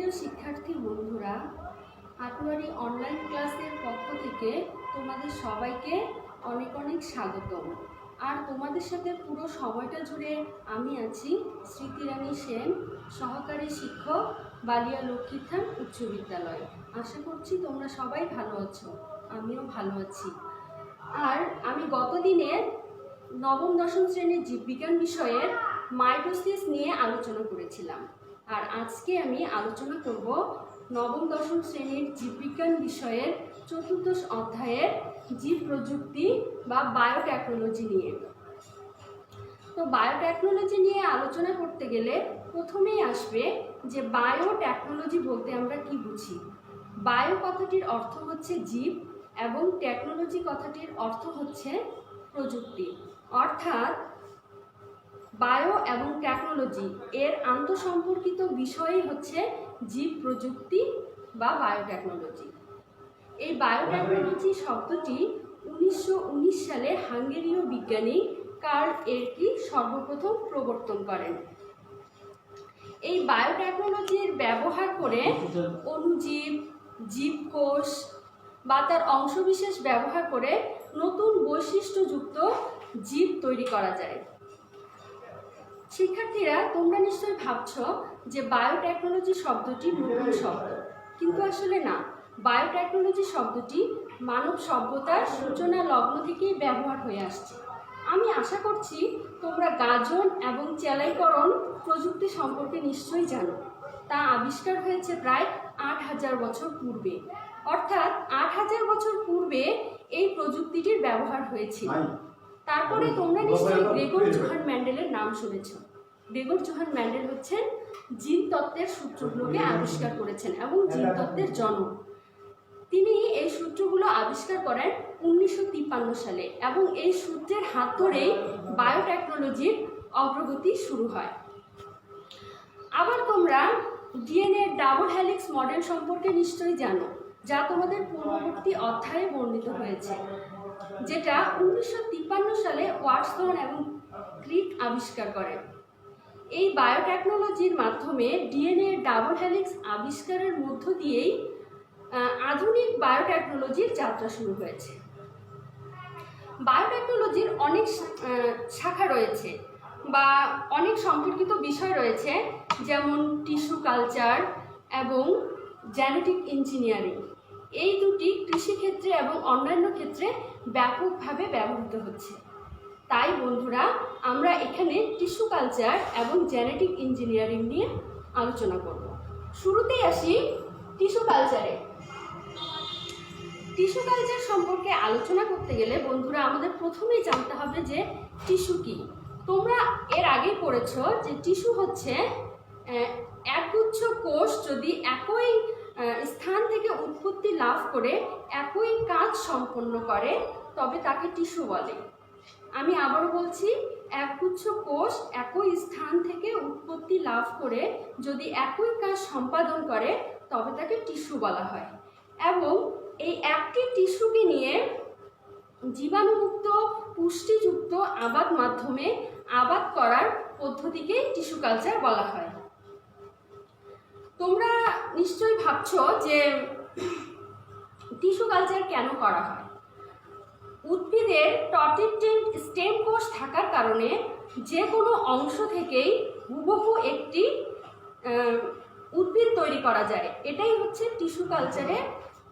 প্রিয় শিক্ষার্থী বন্ধুরা, আটোয়ারি অনলাইন ক্লাসের পক্ষ থেকে তোমাদের সবাইকে অনেক অনেক স্বাগতম। আর তোমাদের সাথে পুরো সময়টা জুড়ে আমি আছি স্মৃতিরানী সেন, সহকারী শিক্ষক, বালিয়া লক্ষ্মীথান উচ্চ বিদ্যালয়। আশা করছি তোমরা সবাই ভালো আছো, আমিও ভালো আছি। আর আমি গতদিনে নবম দশম শ্রেণীর জীববিজ্ঞান বিষয়ের মাইটোসিস নিয়ে আলোচনা করেছিলাম। আর আজকে আমি আলোচনা করব নবম দশম শ্রেণীর জীববিজ্ঞান বিষয়ের চতুর্দশ অধ্যায়ের জীব প্রযুক্তি বা বায়োটেকনোলজি নিয়ে। তো বায়োটেকনোলজি নিয়ে আলোচনা করতে গেলে প্রথমেই আসবে যে বায়োটেকনোলজি বলতে আমরা কি বুঝি। বায়ো কথাটির অর্থ হচ্ছে জীব এবং টেকনোলজি কথাটির অর্থ হচ্ছে প্রযুক্তি। অর্থাৎ বায়ো এবং টেকনোলজি এর আন্তঃসম্পর্কিত বিষয়ই হচ্ছে জীব প্রযুক্তি বা বায়োটেকনোলজি। এই বায়োটেকনোলজি শব্দটি 1919 সালে হাঙ্গেরীয় বিজ্ঞানী কার্ল এরকি সর্বপ্রথম প্রবর্তন করেন। এই বায়োটেকনোলজির ব্যবহার করে অণুজীব, জীবকোষ বা তার অংশবিশেষ ব্যবহার করে নতুন বৈশিষ্ট্যযুক্ত জীব তৈরি করা যায়। শিক্ষার্থীরা, তোমরা নিশ্চয়ই ভাবছো যে বায়োটেকনোলজি শব্দটি নতুন শব্দ, কিন্তু আসলে না। বায়োটেকনোলজি শব্দটি মানব সভ্যতার সূচনা লগ্ন থেকেই ব্যবহার হয়ে আসছে। আমি আশা করছি তোমরা গাজন এবং চেলাইকরণ প্রযুক্তি সম্পর্কে নিশ্চয়ই জানো। তা আবিষ্কার হয়েছে প্রায় 8000 বছর পূর্বে। অর্থাৎ 8000 বছর পূর্বে এই প্রযুক্তিটির ব্যবহার হয়েছিল। তারপরে তোমরা নিশ্চয়ই গ্রেগর জোহান ম্যান্ডেলের নাম শুনেছ। গ্রেগর জোহান ম্যান্ডেল হচ্ছেন জিন তত্ত্বের সূত্রগুলোকে আবিষ্কার করেছেন এবং জিন তত্ত্বের জনক। তিনি এই সূত্রগুলো আবিষ্কার করেন 1953 সালে এবং এই সূত্রের হাত ধরেই বায়োটেকনোলজির অগ্রগতি শুরু হয়। আবার তোমরা ডিএনএ ডাবল হেলিক্স মডেল সম্পর্কে নিশ্চয়ই জানো, যা তোমাদের পূর্ববর্তী অধ্যায়ে বর্ণিত হয়েছে, যেটা 1953 সালে ওয়াটসন এবং ক্রিক আবিষ্কার করেন। এই বায়োটেকনোলজির মাধ্যমে ডিএনএ ডাবল হেলিক্স আবিষ্কারের মধ্য দিয়েই আধুনিক বায়োটেকনোলজির যাত্রা শুরু হয়েছে। বায়োটেকনোলজির অনেক শাখা রয়েছে বা অনেক সম্পর্কিত বিষয় রয়েছে, যেমন টিস্যু কালচার এবং জেনেটিক ইঞ্জিনিয়ারিং। এই দুটি কৃষিক্ষেত্রে এবং অন্যান্য ক্ষেত্রে ব্যাপকভাবে ব্যবহৃত হচ্ছে। তাই বন্ধুরা, আমরা এখানে টিস্যু কালচার এবং জেনেটিক ইঞ্জিনিয়ারিং নিয়ে আলোচনা করব। শুরুতেই আসি টিস্যু কালচারে। টিস্যু কালচার সম্পর্কে আলোচনা করতে গেলে বন্ধুরা আমাদের প্রথমেই জানতে হবে যে টিস্যু কি। তোমরা এর আগেই পড়েছ যে টিস্যু হচ্ছে একগুচ্ছ কোষ যদি একই স্থান থেকে উৎপত্তি লাভ করে একই কাজ সম্পন্ন করে তবে তাকে টিস্যু বলে। আমি আবারও বলছি, একগুচ্ছ কোষ একই স্থান থেকে উৎপত্তি লাভ করে যদি একই কাজ সম্পাদন করে তবে তাকে টিস্যু বলা হয়। এবং এই একটি টিস্যুকে নিয়ে জীবাণুমুক্ত পুষ্টিযুক্ত আবাদ মাধ্যমে আবাদ করার পদ্ধতিকে টিস্যু কালচার বলা হয়। তোমরা নিশ্চয়ই ভাবছো যে টিস্যু কালচার কেন করা হয়। উদ্ভিদের টটিটেন্ট স্টেম কোষ থাকার কারণে যে কোনো অংশ থেকেই হুবহু একটি উদ্ভিদ তৈরি করা যায়। এটাই হচ্ছে টিস্যু কালচারের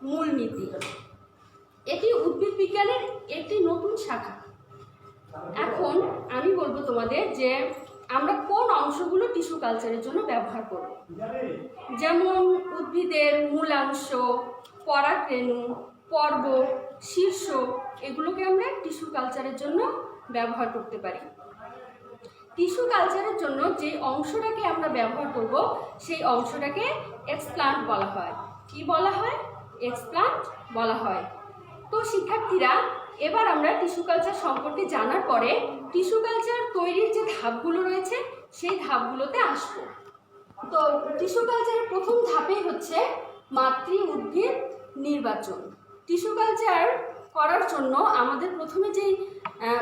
মূলনীতি। এটি উদ্ভিদ বিজ্ঞানের একটি নতুন শাখা। এখন আমি বলবো তোমাদের যে আমরা কোন অংশগুলো টিস্যু কালচারের জন্য ব্যবহার করব। যেমন উদ্ভিদের মূলাংশ, পরাগরেণু, পর্ব, শীর্ষ, এগুলোকে আমরা টিস্যু কালচারের জন্য ব্যবহার করতে পারি। টিস্যু কালচারের জন্য যে অংশটাকে আমরা ব্যবহার করব সেই অংশটাকে এক্সপ্লান্ট বলা হয়। কি বলা হয়? এক্সপ্লান্ট বলা হয়। তো শিক্ষার্থীরা, এবার আমরা টিস্যু কালচার সম্পর্কে জানার পরে টিস্যু কালচার তৈরির যে ধাপগুলো রয়েছে সেই ধাপগুলোতে আসবো। তো টিস্যু কালচারের প্রথম ধাপেই হচ্ছে মাতৃ উদ্ভিদ নির্বাচন। টিস্যু কালচার করার জন্য আমাদের প্রথমে যেই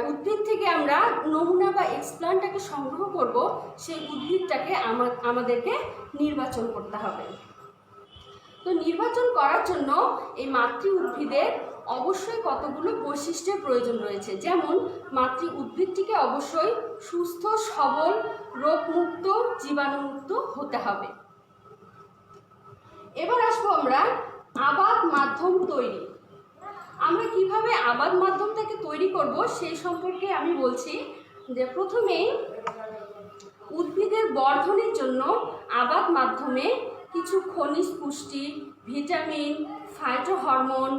উদ্ভিদ থেকে আমরা নমুনা বা এক্সপ্লান্টটাকে সংগ্রহ করব সেই উদ্ভিদটাকে আমাদেরকে নির্বাচন করতে হবে। তো নির্বাচন করার জন্য এই মাতৃ উদ্ভিদের অবশ্যই কতগুলো বৈশিষ্ট্যের প্রয়োজন রয়েছে। যেমন মাতৃ উদ্ভিদটিকে অবশ্যই সুস্থ, সবল, রোগমুক্ত, জীবাণুমুক্ত হতে হবে। এবার আসবো আমরা আবাদ মাধ্যম তৈরি। আমরা কিভাবে আবাদ মাধ্যমটাকে তৈরি করব সেই সম্পর্কে আমি বলছি। যে প্রথমেই উদ্ভিদের বর্ধনের জন্য আবাদ মাধ্যমে কিছু খনিজ পুষ্টি, ভিটামিন, ফাইটোহরমোন,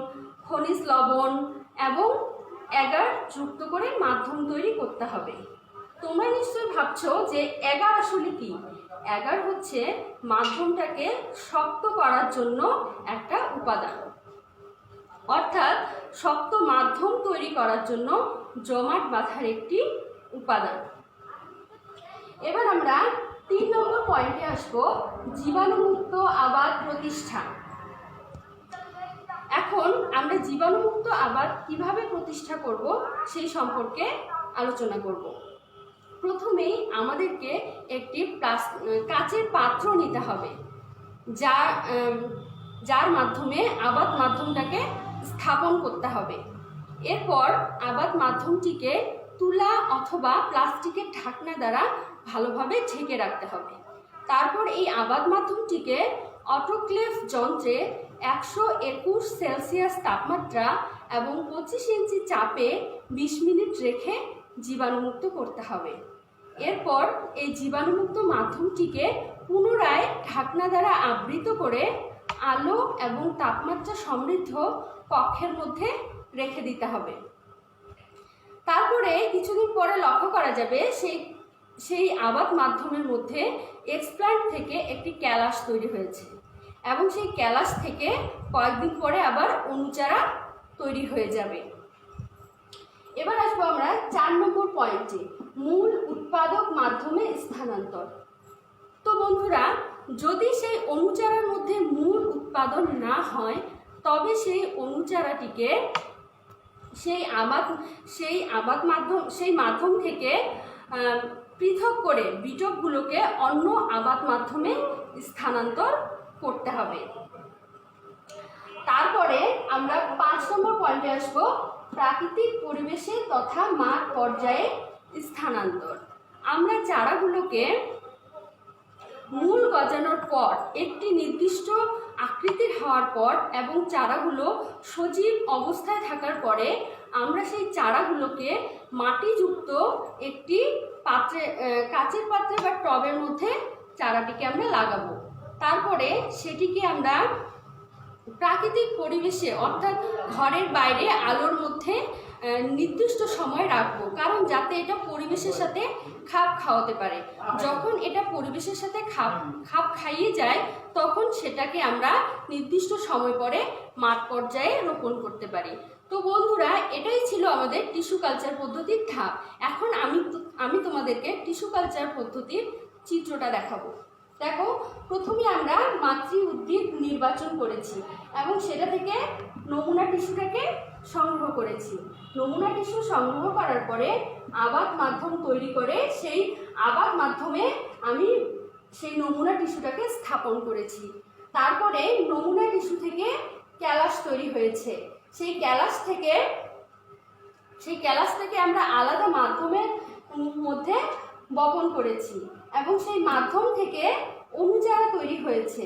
খনিজ লবণ এবং এগার যুক্ত করে মাধ্যম তৈরি করতে হবে। তোমরা নিশ্চয়ই ভাবছো যে এগার আসলে কি? এগার হচ্ছে মাধ্যমটাকে শক্ত করার জন্য একটা উপাদান, অর্থাৎ শক্ত মাধ্যম তৈরি করার জন্য জমাট বাঁধার একটি উপাদান। এবার আমরা 3 নম্বর পয়েন্টে আসবো, জীবাণুমুক্ত আবাদ প্রতিষ্ঠা। এখন আমরা জীবাণুমুক্ত আবাদ কিভাবে প্রতিষ্ঠা করব সেই সম্পর্কে আলোচনা করব। প্রথমেই আমাদেরকে একটি কাচের পাত্র নিতে হবে, যার মাধ্যমে আবাদ মাধ্যমটাকে স্থাপন করতে হবে। এরপর আবাদ মাধ্যমটিকে তুলা অথবা প্লাস্টিকের ঢাকনা দ্বারা ভালোভাবে ঢেকে রাখতে হবে। তারপর এই আবাদ মাধ্যমটিকে অটোক্লেভ যন্ত্রে 121 সেলসিয়াস তাপমাত্রা এবং 25 ইঞ্চি চাপে 20 মিনিট রেখে জীবাণুমুক্ত করতে হবে। এরপর এই জীবাণুমুক্ত মাধ্যমটিকে পুনরায় ঢাকনা দ্বারা আবৃত করে আলো এবং তাপমাত্রা সমৃদ্ধ কক্ষের মধ্যে রেখে দিতে হবে। তারপরে কিছুদিন পরে লক্ষ্য করা যাবে সেই আবাদ মাধ্যমের মধ্যে এক্সপ্ল্যান্ট থেকে একটি ক্যালাস তৈরি হয়েছে এবং সেই ক্যালাস থেকে কয়েকদিন পরে আবার অণুচারা তৈরি হয়ে যাবে। এবার আসবো আমরা 4 নম্বর পয়েন্টে, মূল উৎপাদক মাধ্যমে স্থানান্তর। তো বন্ধুরা, যদি সেই অণুচারার মধ্যে মূল উৎপাদন না হয় তবে সেই অণুচারাটিকে সেই মাধ্যম থেকে পৃথক করে বিটকগুলোকে অন্য আবাদ মাধ্যমে স্থানান্তর করতে হবে। তারপরে আমরা 5 নম্বর পয়েন্টে আসবো, প্রাকৃতিক পরিবেশে তথা মাঠ পর্যায়ে স্থানান্তর। আমরা চারাগুলোকে মূল গজানোর পর একটি নির্দিষ্ট আকৃতির হওয়ার পর এবং চারাগুলো সজীব অবস্থায় থাকার পরে আমরা সেই চারাগুলোকে মাটিযুক্ত একটি পাত্রে, কাচের পাত্রে বা টবের মধ্যে চারাটিকে আমরা লাগাবো। তারপরে সেটিকে আমরা প্রাকৃতিক পরিবেশে অর্থাৎ ঘরের বাইরে আলোর মধ্যে নির্দিষ্ট সময় রাখবো, কারণ যাতে এটা পরিবেশের সাথে খাপ খাওয়াতে পারে। যখন এটা পরিবেশের সাথে খাপ খাইয়ে যায় তখন সেটাকে আমরা নির্দিষ্ট সময় পরে মাঠ পর্যায়ে রোপণ করতে পারি। তো বন্ধুরা, এটাই ছিল আমাদের টিস্যু কালচার পদ্ধতির ধাপ। এখন আমি তোমাদেরকে টিস্যু কালচার পদ্ধতির চিত্রটা দেখাবো। দেখো, প্রথমে আমরা মাতৃ উদ্ভিদ নির্বাচন করেছি এবং সেটা থেকে নমুনা টিস্যুটাকে সংগ্রহ করেছি। নমুনা টিস্যু সংগ্রহ করার পরে আবাদ মাধ্যম তৈরি করে সেই আবাদ মাধ্যমে আমি সেই নমুনা টিস্যুটাকে স্থাপন করেছি। তারপরে নমুনা টিস্যু থেকে ক্যালাস তৈরি হয়েছে। সেই ক্যালাস থেকে আমরা আলাদা মাধ্যমের মধ্যে বপন করেছি এবং সেই মাধ্যম থেকে অণুচারা তৈরি হয়েছে।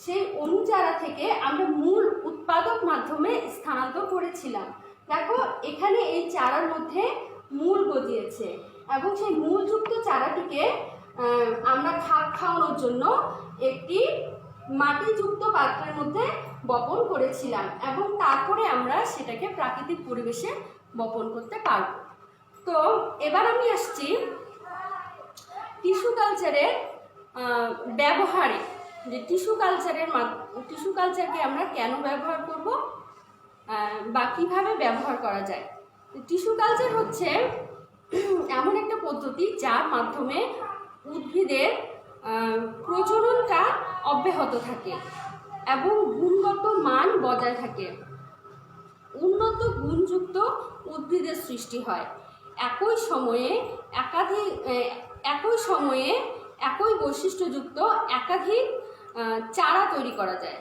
সেই অণুচারা থেকে আমরা মূল উৎপাদক মাধ্যমে স্থানান্তর করেছিলাম। দেখো, এখানে এই চারার মধ্যে মূল গজিয়েছে এবং সেই মূলযুক্ত চারাটিকে আমরা খাপ খাওয়ানোর জন্য একটি মাটিযুক্ত পাত্রের মধ্যে বপন করেছিলাম এবং তারপরে আমরা সেটাকে প্রাকৃতিক পরিবেশে বপন করতে পারব। তো এবার আমি আসছি টিস্যু কালচারের ব্যবহারে, যে টিস্যু কালচারকে আমরা কেন ব্যবহার করব বা কিভাবে ব্যবহার করা যায়। টিস্যু কালচার হচ্ছে এমন একটা পদ্ধতি যার মাধ্যমে উদ্ভিদের প্রজননটা অব্যাহত থাকে এবং গুণগত মান বজায় থাকে। উন্নত গুণযুক্ত উদ্ভিদের সৃষ্টি হয়। একই সময়ে একই বৈশিষ্ট্যযুক্ত একাধিক চারা তৈরি করা যায়।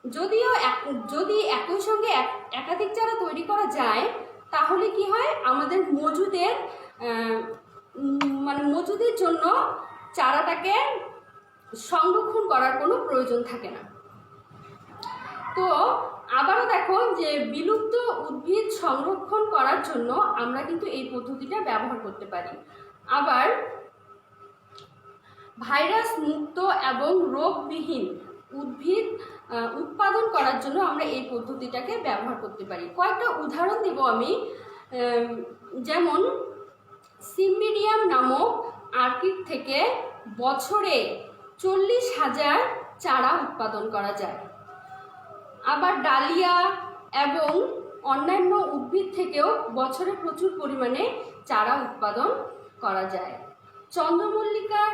যদি একই সঙ্গে একাধিক চারা তৈরি করা যায়, তাহলে কি হয়, আমাদের মজুদের জন্য চারাটাকে সংরক্ষণ করার কোনো প্রয়োজন থাকে না। তো আবারও দেখো যে বিলুপ্ত উদ্ভিদ সংরক্ষণ করার জন্য আমরা কিন্তু এই পদ্ধতিটা ব্যবহার করতে পারি। আবার ভাইরাস মুক্ত এবং রোগবিহীন উদ্ভিদ উৎপাদন করার জন্য আমরা এই পদ্ধতিটাকে ব্যবহার করতে পারি। কয়েকটা উদাহরণ দেব আমি। যেমন সিম্বিডিয়াম নামক অর্কিড থেকে বছরে 40,000 চারা উৎপাদন করা যায়। আবার ডালিয়া এবং অন্যান্য উদ্ভিদ থেকেও বছরে প্রচুর পরিমাণে চারা উৎপাদন করা যায়। চন্দ্রমল্লিকার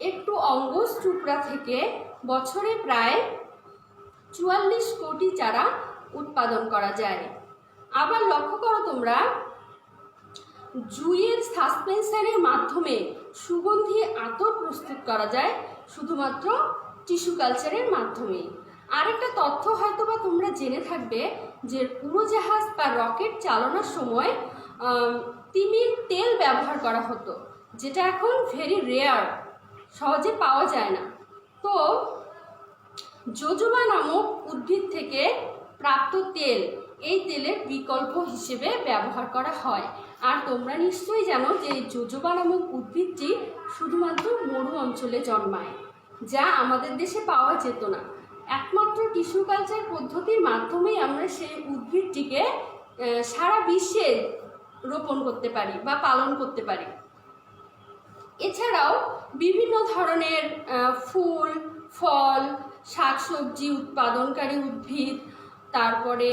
একটু অঙ্গজ টুকরা থেকে বছরে প্রায় 44 কোটি চারা উৎপাদন করা যায়। আবার লক্ষ্য করো তোমরা, জুঁইয়ের সাসপেনশনের মাধ্যমে সুগন্ধি আতর প্রস্তুত করা যায় শুধুমাত্র টিস্যু কালচারের মাধ্যমে। আরেকটা তথ্য হয়তো বা তোমরা জেনে থাকবে যে উড়োজাহাজ বা রকেট চালানোর সময় তিমির তেল ব্যবহার করা হতো, যেটা এখন ভেরি রেয়ার, সহজে পাওয়া যায় না। তো জোজোবা নামক উদ্ভিদ থেকে প্রাপ্ত তেল এই তেলের বিকল্প হিসেবে ব্যবহার করা হয়। আর তোমরা নিশ্চয়ই জানো যে এই জোজোবা নামক উদ্ভিদটি শুধুমাত্র মরু অঞ্চলে জন্মায়, যা আমাদের দেশে পাওয়া যেত না। একমাত্র টিস্যু কালচার পদ্ধতির মাধ্যমেই আমরা সেই উদ্ভিদটিকে সারা বিশ্বে রোপণ করতে পারি বা পালন করতে পারি। এছাড়াও বিভিন্ন ধরনের ফুল, ফল, শাকসবজি উৎপাদনকারী উদ্ভিদ, তারপরে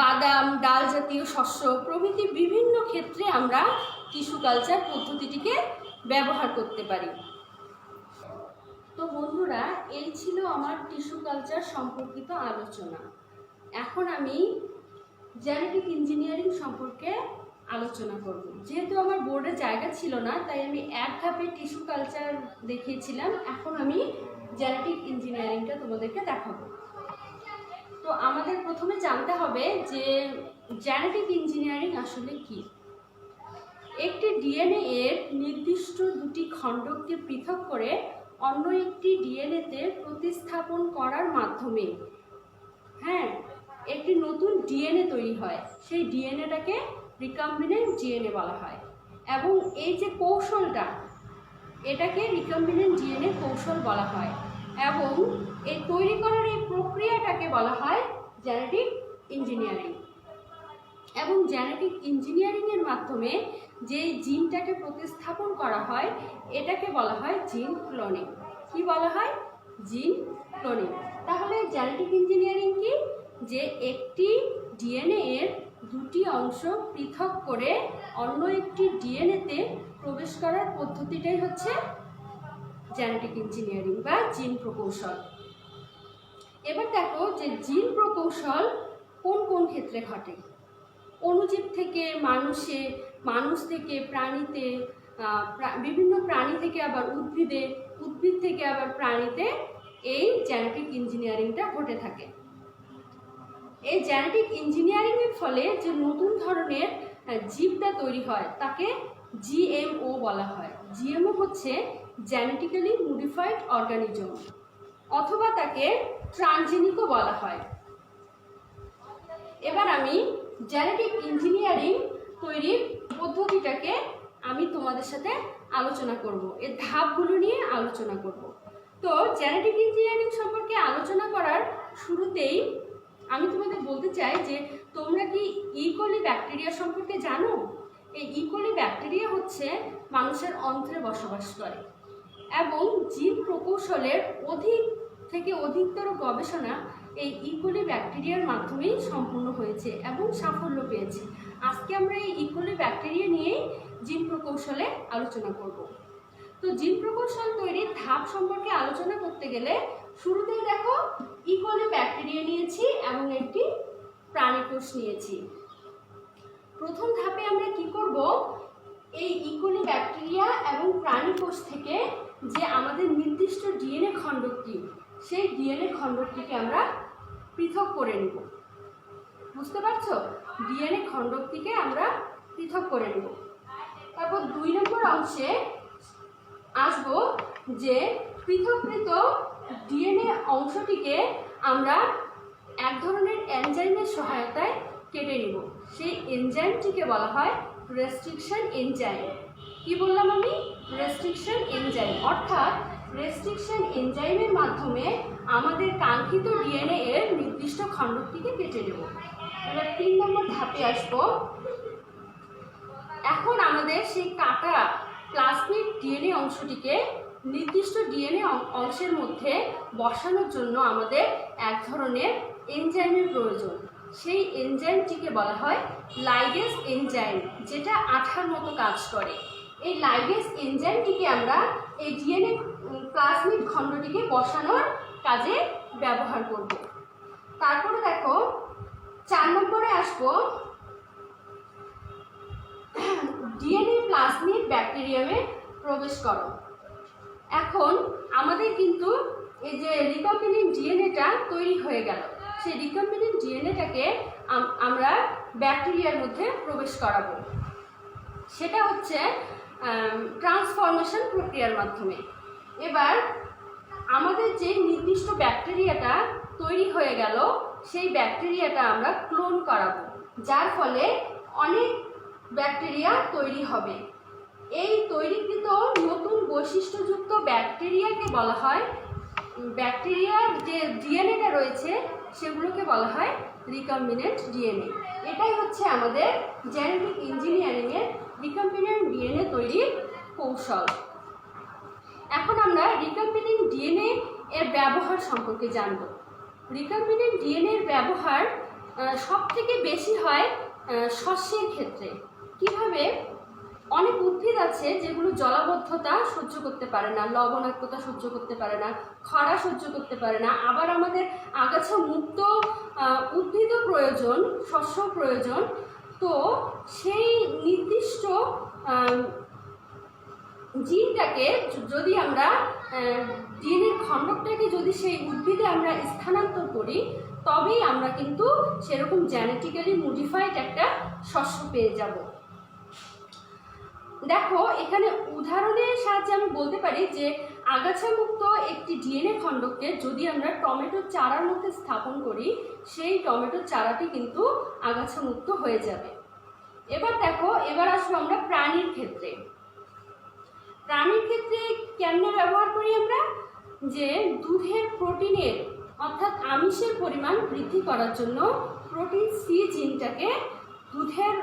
বাদাম, ডাল জাতীয় শস্য প্রভৃতি বিভিন্ন ক্ষেত্রে আমরা টিস্যু কালচার পদ্ধতিটিকে ব্যবহার করতে পারি। তো বন্ধুরা, এই ছিল আমার টিস্যু কালচার সম্পর্কিত আলোচনা। এখন আমি জেনেটিক ইঞ্জিনিয়ারিং সম্পর্কে আলোচনা করব। যেহেতু আমার বোর্ডে জায়গা ছিল না, তাই আমি এক ধাপে টিস্যু কালচার দেখিয়েছিলাম। এখন আমি জেনেটিক ইঞ্জিনিয়ারিংটা তোমাদেরকে দেখাবো। তো আমাদের প্রথমে জানতে হবে যে জেনেটিক ইঞ্জিনিয়ারিং আসলে কি। একটি ডিএনএ এর নির্দিষ্ট দুটি খণ্ডকে পৃথক করে অন্য একটি ডিএনএতে প্রতিস্থাপন করার মাধ্যমে একটি নতুন ডিএনএ তৈরি হয়। সেই ডিএনএটাকে রিকম্বিনেন্ট ডিএনএ বলা হয়। এবং এই যে কৌশলটা, এটাকে রিকম্বিনেন্ট ডিএনএ কৌশল বলা হয়। এবং এই তৈরি করার এই প্রক্রিয়াটাকে বলা হয় জেনেটিক ইঞ্জিনিয়ারিং। এবং জেনেটিক ইঞ্জিনিয়ারিংয়ের মাধ্যমে যে জিনটাকে প্রতিস্থাপন করা হয়, এটাকে বলা হয় জিন ক্লোনিং। কি বলা হয়? জিন ক্লোনিং। তাহলে জেনেটিক ইঞ্জিনিয়ারিং কি? যে একটি ডিএনএ এর দুটি অংশ পৃথক করে অন্য একটি ডিএনএতে প্রবেশ করার পদ্ধতিটাই হচ্ছে জেনেটিক ইঞ্জিনিয়ারিং বা জিন প্রকৌশল। এবার দেখো যে জিন প্রকৌশল কোন কোন ক্ষেত্রে ঘটে। অণুজীব থেকে মানুষে, মানুষ থেকে প্রাণীতে, বিভিন্ন প্রাণী থেকে আবার উদ্ভিদে, উদ্ভিদ থেকে আবার প্রাণীতে এই জেনেটিক ইঞ্জিনিয়ারিংটা ঘটে থাকে। এই জেনেটিক ইঞ্জিনিয়ারিংয়ের ফলে যে নতুন ধরনের জীবটা তৈরি হয় তাকে জিএমও বলা হয়। জিএমও হচ্ছে জেনেটিক্যালি মডিফাইড অর্গানিজম, অথবা তাকে ট্রানজেনিকও বলা হয়। এবার আমি জেনেটিক ইঞ্জিনিয়ারিং তৈরির পদ্ধতিটাকে আমি তোমাদের সাথে আলোচনা করব, এর ধাপগুলো নিয়ে আলোচনা করব। তো জেনেটিক ইঞ্জিনিয়ারিং সম্পর্কে আলোচনা করার শুরুতেই আমি তোমাদের বলতে চাই যে তোমরা কি ইকোলি ব্যাকটেরিয়া সম্পর্কে জানো? এই ইকোলি ব্যাকটেরিয়া হচ্ছে মানুষের অন্ত্রে বসবাস করে এবং জিন প্রকৌশলের অধিক থেকে অধিকতর গবেষণা এই ইকোলি ব্যাকটেরিয়ার মাধ্যমেই সম্পূর্ণ হয়েছে এবং সাফল্য পেয়েছে। আজকে আমরা এই ইকোলি ব্যাকটেরিয়া নিয়েই জিন প্রকৌশলে আলোচনা করব। তো জিন প্রকৌশল তৈরির ধাপ সম্পর্কে আলোচনা করতে গেলে শুরুতেই দেখো ইকোলি ব্যাকটেরিয়া নিয়েছি এবং একটি প্রাণীকোষ নিয়েছি। প্রথম ধাপে আমরা কি করব, এই ইকোলি ব্যাকটেরিয়া এবং প্রাণীকোষ থেকে যে আমাদের নির্দিষ্ট ডিএনএ খণ্ডকটি সেই ডিএনএ খণ্ডকটিকে আমরা পৃথক করে নিব। বুঝতে পারছো? ডিএনএ খণ্ডকটিকে আমরা পৃথক করে নিব। তারপর 2 নম্বর অংশে আসবো যে পৃথককৃত ডিএনএ অংশটিকে আমরা এক ধরনের এনজাইমের সহায়তায় কেটে নিব। সেই এনজাইমটিকে বলা হয় রেস্ট্রিকশন এনজাইম। কি বললাম আমি? Restriction enzyme. অর্থাৎ রেস্ট্রিকশন এনজাইমের মাধ্যমে আমাদের কাঙ্ক্ষিত ডিএনএ এর নির্দিষ্ট খণ্ডকটিকে কেটে নেব। এবার 3 নম্বর ধাপে আসবো। এখন আমাদের সেই কাটা প্লাজমিড ডিএনএ অংশটিকে নির্দিষ্ট ডিএনএ অংশের মধ্যে বসানোর জন্য আমাদের এক ধরনের এনজাইমের প্রয়োজন। সেই এনজাইমটিকে বলা হয় লাইগেজ এনজাইম, যেটা আঠার মতো কাজ করে। এই লাইগেজ এনজাইমটিকে আমরা এই ডিএনএ প্লাজমিড খণ্ডটিকে বসানোর কাজে ব্যবহার করব। তারপরে দেখো 4 নম্বরে আসবো, ডিএনএ প্লাজমিড ব্যাকটেরিয়ামে প্রবেশ করো। এখন আমাদের কিন্তু এই যে রিকম্বিনেন্ট ডিএনএটা তৈরি হয়ে গেল, সেই রিকম্বিনেন্ট ডিএনএটাকে আমরা ব্যাকটেরিয়ার মধ্যে প্রবেশ করাবো। সেটা হচ্ছে ট্রান্সফরমেশন প্রক্রিয়ার মাধ্যমে। এবার আমাদের যে নির্দিষ্ট ব্যাকটেরিয়াটা তৈরি হয়ে গেল, সেই ব্যাকটেরিয়াটা আমরা ক্লোন করাবো, যার ফলে অনেক ব্যাকটেরিয়া তৈরি হবে। এই তৈরিকৃত নতুন বৈশিষ্ট্যযুক্ত ব্যাকটেরিয়াকে বলা হয়, ব্যাকটেরিয়ার যে ডিএনএটা রয়েছে সেগুলোকে বলা হয় রিকম্বিনেন্ট ডিএনএ। এটাই হচ্ছে আমাদের জেনেটিক ইঞ্জিনিয়ারিংয়ের রিকম্বিনেন্ট ডিএনএ তৈরির কৌশল। এখন আমরা রিকম্বিনেন্ট ডিএনএ এর ব্যবহার সম্পর্কে জানব। রিকম্বিনেন্ট ডিএনএ এর ব্যবহার সবথেকে বেশি হয় শস্যের ক্ষেত্রে। কিভাবে? অনেক উদ্ভিদ আছে যেগুলো জলাবদ্ধতা সহ্য করতে পারে না, লবণাক্ততা সহ্য করতে পারে না, খরা সহ্য করতে পারে না। আবার আমাদের আগাছা মুক্ত উদ্ভিদও প্রয়োজন, শস্য প্রয়োজন। তো সেই নির্দিষ্ট জিনটাকে যদি আমরা ডিএনএ খণ্ডকটাকে যদি সেই উদ্ভিদে আমরা স্থানান্তর করি, তবেই আমরা কিন্তু সেরকম জেনেটিক্যালি মডিফাইড একটা শস্য পেয়ে যাব। দেখো, এখানে উদাহরণের সাহায্যে আমি বলতে পারি যে আগাছামুক্ত একটি ডিএনএ খণ্ডককে যদি আমরা টমেটোর চারার মধ্যে স্থাপন করি, সেই টমেটোর চারাটি কিন্তু আগাছামুক্ত হয়ে যাবে। এবার দেখো, এবার আসবো আমরা প্রাণীর ক্ষেত্রে। প্রাণীর ক্ষেত্রে কেমনে ব্যবহার করি আমরা? যে দুধের প্রোটিনের অর্থাৎ আমিষের পরিমাণ বৃদ্ধি করার জন্য প্রোটিন সি জিনটাকে দুধের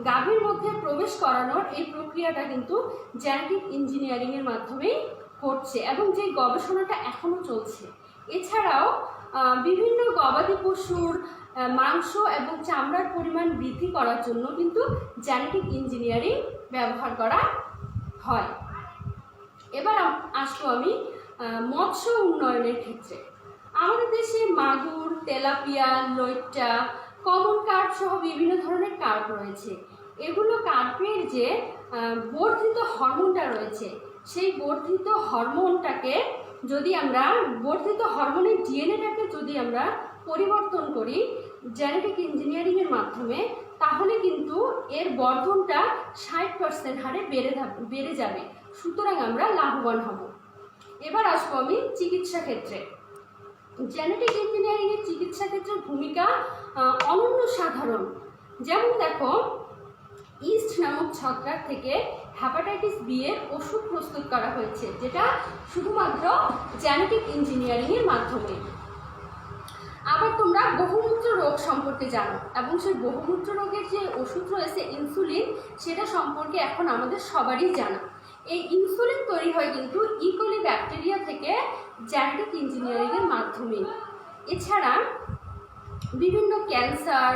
গাভীর মধ্যে প্রবেশ করানোর এই প্রক্রিয়াটা কিন্তু জেনেটিক ইঞ্জিনিয়ারিংয়ের মাধ্যমেই ঘটছে এবং যে গবেষণাটা এখনও চলছে। এছাড়াও বিভিন্ন গবাদি পশুর মাংস এবং চামড়ার পরিমাণ বৃদ্ধি করার জন্য কিন্তু জেনেটিক ইঞ্জিনিয়ারিং ব্যবহার করা হয়। এবার আসবো আমি মৎস্য উন্নয়নের ক্ষেত্রে। আমাদের দেশে মাগুর, তেলাপিয়া, লইট্টা, কমন কার্প সহ বিভিন্ন ধরনের কার্প রয়েছে। এগুলো কার্পের যে বর্ধিত হরমোনটা রয়েছে, সেই বর্ধিত হরমোনটাকে যদি আমরা বর্ধিত হরমোনের ডিএনএটাকে যদি আমরা পরিবর্তন করি জেনেটিক ইঞ্জিনিয়ারিংয়ের মাধ্যমে, তাহলে কিন্তু এর বর্ধনটা 60% হারে বেড়ে যাবে। সুতরাং আমরা লাভবান হব। এবার আসবো আমি চিকিৎসা ক্ষেত্রে। জেনেটিক ইঞ্জিনিয়ারিংয়ের চিকিৎসা ক্ষেত্রের ভূমিকা অনন্য সাধারণ। যেমন দেখো, ইস্ট নামক ছত্রাক থেকে হেপাটাইটিস বি এর ওষুধ প্রস্তুত করা হয়েছে, যেটা শুধুমাত্র জেনেটিক ইঞ্জিনিয়ারিংয়ের মাধ্যমে। আবার তোমরা বহুমূত্র রোগ সম্পর্কে জানো এবং সেই বহুমূত্র রোগের যে ওষুধ রয়েছে ইনসুলিন, সেটা সম্পর্কে এখন আমাদের সবারই জানা। এই ইনসুলিন তৈরি হয় কিন্তু ইকোলি ব্যাকটেরিয়া থেকে জেনেটিক ইঞ্জিনিয়ারিংয়ের মাধ্যমে। এছাড়া বিভিন্ন ক্যান্সার,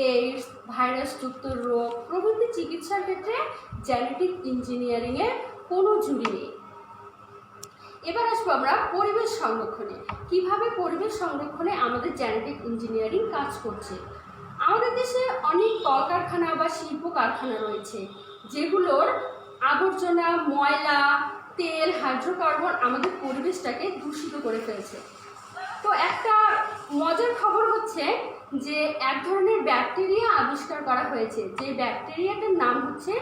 এইডস, ভাইরাসযুক্ত রোগ প্রভৃতি চিকিৎসার ক্ষেত্রে জেনেটিক ইঞ্জিনিয়ারিংয়ের কোনো ঝুঁকি নেই। এবার আসবো আমরা পরিবেশ সংরক্ষণে। কিভাবে পরিবেশ সংরক্ষণে আমাদের জেনেটিক ইঞ্জিনিয়ারিং কাজ করছে। আমাদের দেশে অনেক কলকারখানা বা শিল্প কারখানা রয়েছে, যেগুলোর আবর্জনা, ময়লা তেল, হাইড্রোকার্বন আমাদের পরিবেশটাকে দূষিত করে ফেলছে। তো একটা মজার খবর হচ্ছে যে এক ধরনের ব্যাকটেরিয়া আবিষ্কার করা হয়েছে, যে ব্যাকটেরিয়াটার নাম হচ্ছে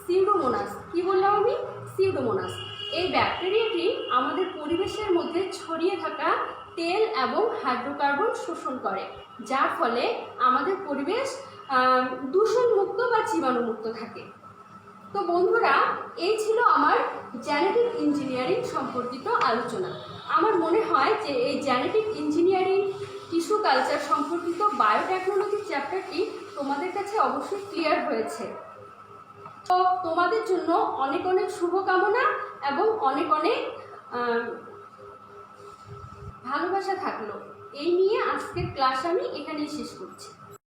সিউডোমোনাস। কি বললাম আমি? সিউডোমোনাস। এই ব্যাকটেরিয়াটি আমাদের পরিবেশের মধ্যে ছড়িয়ে থাকা তেল এবং হাইড্রোকার্বন শোষণ করে, যার ফলে আমাদের পরিবেশ দূষণমুক্ত বা জীবাণুমুক্ত থাকে। তো বন্ধুরা, এই ছিল আমার জেনেটিক ইঞ্জিনিয়ারিং সম্পর্কিত আলোচনা। আমার মনে হয় যে এই জেনেটিক ইঞ্জিনিয়ারিং টিস্যু কালচার সম্পর্কিত বায়োটেকনোলজি চ্যাপ্টারটি তোমাদের কাছে অবশ্যই ক্লিয়ার হয়েছে। তো তোমাদের জন্য অনেক অনেক শুভকামনা এবং অনেক অনেক ভালোবাসা থাকলো। এই নিয়ে আজকের ক্লাস আমি এখানেই শেষ করছি।